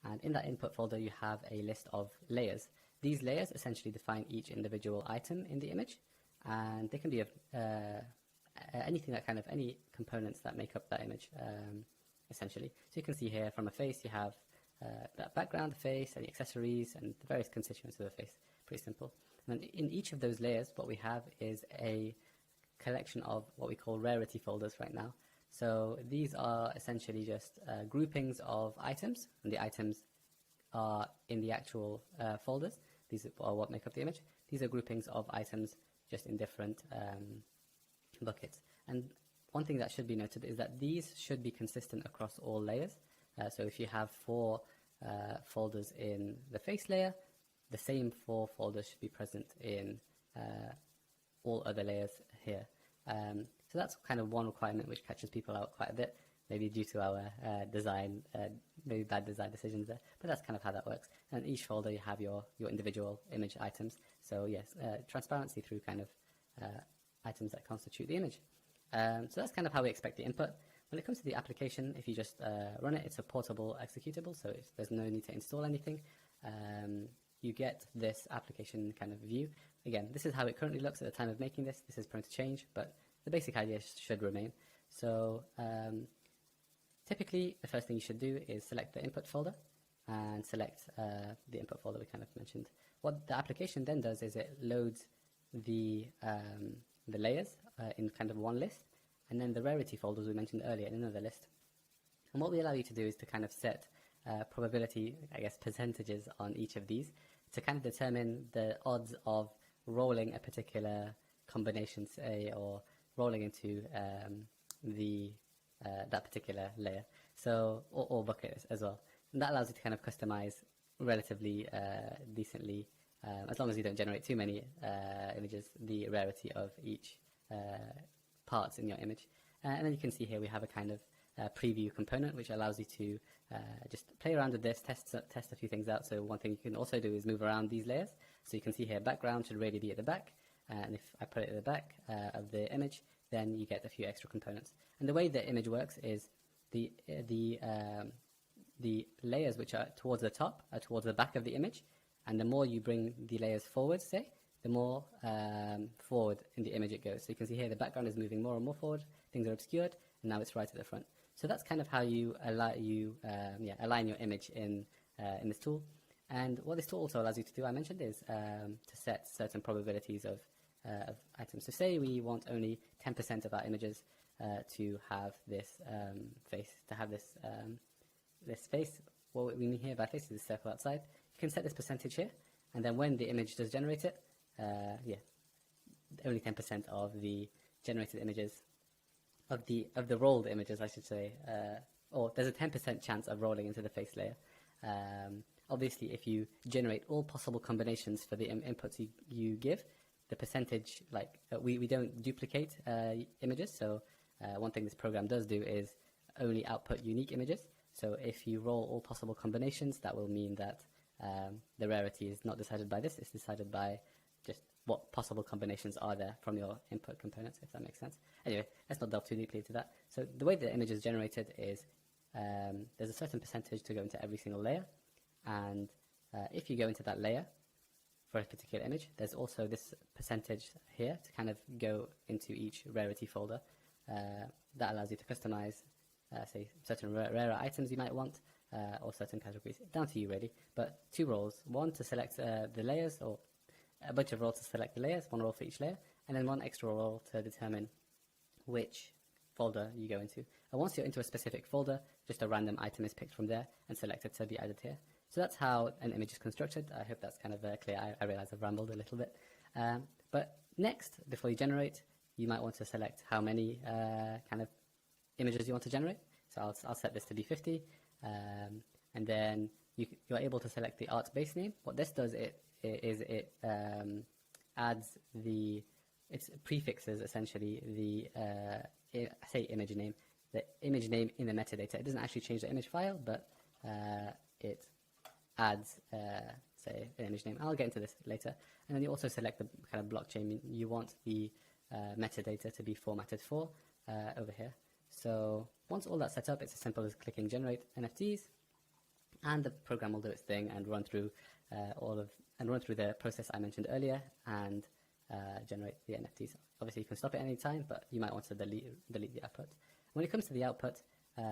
And in that input folder, you have a list of layers. These layers essentially define each individual item in the image, and they can be of anything that kind of, any components that make up that image, essentially. So you can see here from a face, you have that background, the face, any accessories, and the various constituents of the face. Pretty simple. And then in each of those layers, what we have is a collection of what we call rarity folders right now. So these are essentially just groupings of items, and the items are in the actual folders. These are what make up the image. These are groupings of items just in different buckets. And one thing that should be noted is that these should be consistent across all layers. So if you have 4 folders in the face layer, the same 4 folders should be present in all other layers here. So that's kind of one requirement which catches people out quite a bit, maybe due to our design, maybe bad design decisions there, but that's kind of how that works. And each folder you have your individual image items. So yes, transparency through kind of items that constitute the image. So that's kind of how we expect the input. When it comes to the application, if you just run it, it's a portable executable, so there's no need to install anything. You get this application kind of view. Again, this is how it currently looks at the time of making this. This is prone to change, but the basic idea should remain. So typically, the first thing you should do is select the input folder and select the input folder we kind of mentioned. What the application then does is it loads the layers in kind of one list, and then the rarity folders we mentioned earlier in another list. And what we allow you to do is to kind of set probability, I guess, percentages on each of these to kind of determine the odds of rolling a particular combination, say, or rolling into that particular layer, so or bucket as well. And that allows you to kind of customize relatively decently, as long as you don't generate too many images, the rarity of each parts in your image. And then you can see here we have a kind of preview component which allows you to just play around with this, test a few things out. So one thing you can also do is move around these layers. So you can see here background should really be at the back, and if I put it at the back of the image, then you get a few extra components. And the way the image works is the layers which are towards the top are towards the back of the image, and the more you bring the layers forward, say, the more forward in the image it goes. So you can see here the background is moving more and more forward, things are obscured, and now it's right at the front. So that's kind of how you align your image in this tool. And what this tool also allows you to do, I mentioned, is to set certain probabilities of items. So say we want only 10% of our images to have this face, this face. What we mean here by face is the circle outside. You can set this percentage here, and then when the image does generate it, only 10% of the generated images, of the rolled images, I should say, or there's a 10% chance of rolling into the face layer. Obviously, if you generate all possible combinations for the inputs you give, the percentage, like we don't duplicate images. So one thing this program does do is only output unique images. So if you roll all possible combinations, that will mean that the rarity is not decided by this, it's decided by just what possible combinations are there from your input components, if that makes sense. Anyway, let's not delve too deeply into that. So the way the image is generated is there's a certain percentage to go into every single layer, and if you go into that layer for a particular image, there's also this percentage here to kind of go into each rarity folder. That allows you to customize, say, certain rarer items you might want, or certain categories, down to you really. But 2 roles, one to select the layers, or a bunch of roles to select the layers, 1 role for each layer, and then 1 extra role to determine which folder you go into. And once you're into a specific folder, just a random item is picked from there and selected to be added here. So that's how an image is constructed. I hope that's kind of clear. I realize I've rambled a little bit. But next, before you generate, you might want to select how many kind of images you want to generate. So I'll set this to be 50. And then you're able to select the art base name. What this does it adds it prefixes essentially the say image name, the image name in the metadata. It doesn't actually change the image file, but it adds say an image name. I'll get into this later. And then you also select the kind of blockchain you want the metadata to be formatted for over here. So once all that's set up, it's as simple as clicking generate NFTs, and the program will do its thing and run through the process I mentioned earlier and generate the NFTs. Obviously, you can stop at any time, but you might want to delete the output. When it comes to the output,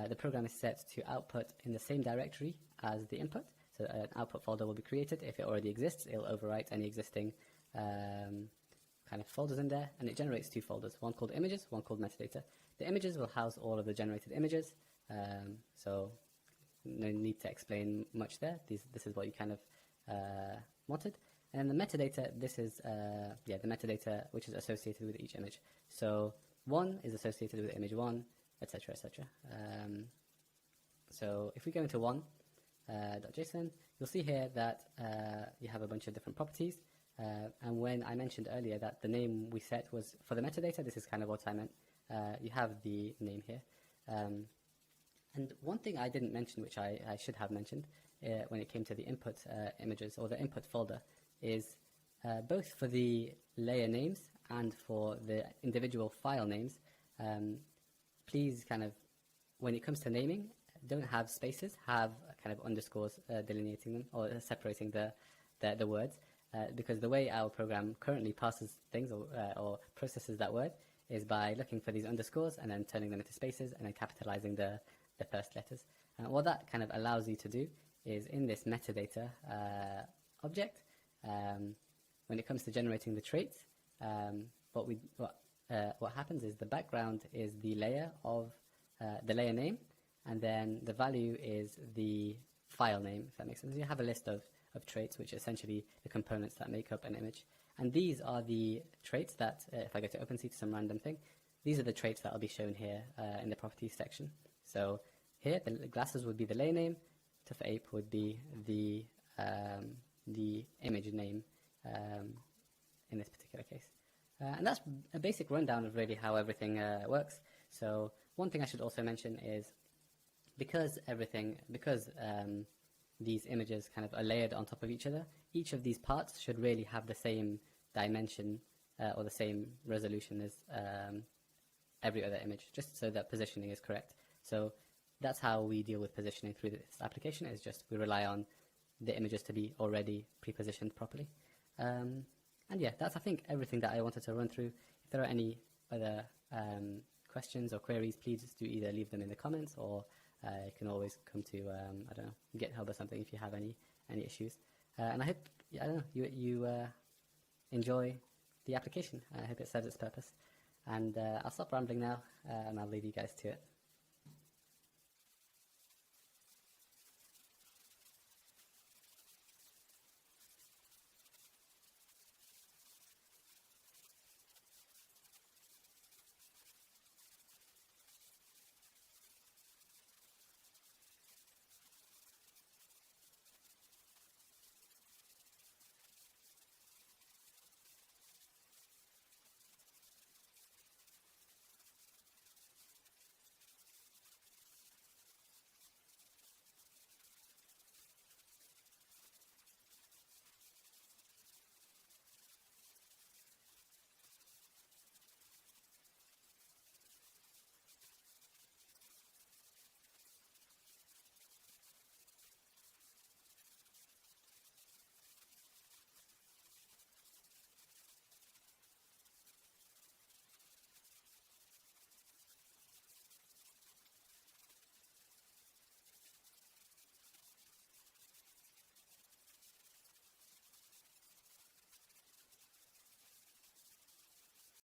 the program is set to output in the same directory as the input. So an output folder will be created. If it already exists, it'll overwrite any existing kind of folders in there, and it generates two folders, one called images, one called metadata. The images will house all of the generated images, so no need to explain much there. This is what you kind of wanted. And then the metadata, this is the metadata which is associated with each image. So one is associated with image one, etc., etc. So if we go into one.json, you'll see here that you have a bunch of different properties. And when I mentioned earlier that the name we set was for the metadata, this is kind of what I meant. You have the name here. And one thing I didn't mention, which I should have mentioned when it came to the input images or the input folder, is both for the layer names and for the individual file names, please kind of, when it comes to naming, don't have spaces, have kind of underscores delineating them or separating the words. Because the way our program currently passes things or processes that word is by looking for these underscores and then turning them into spaces and then capitalizing the first letters. What that kind of allows you to do is in this metadata object, when it comes to generating the traits, what happens is the background is the layer of the layer name, and then the value is the file name, if that makes sense. You have a list of traits, which are essentially the components that make up an image. And these are the traits that, if I go to Opensea to some random thing, these are the traits that will be shown here in the properties section. So here, the glasses would be the layer name, Tough Ape would be the image name in this particular case. And that's a basic rundown of really how everything works. So one thing I should also mention is because these images kind of are layered on top of each other, each of these parts should really have the same dimension or the same resolution as every other image, just so that positioning is correct. So that's how we deal with positioning through this application, is just we rely on the images to be already pre-positioned properly. And yeah, that's I think everything that I wanted to run through. If there are any other questions or queries, please just do either leave them in the comments, or you can always come to I don't know, GitHub or something if you have any issues. And I hope you enjoy the application. I hope it serves its purpose. And I'll stop rambling now, and I'll leave you guys to it.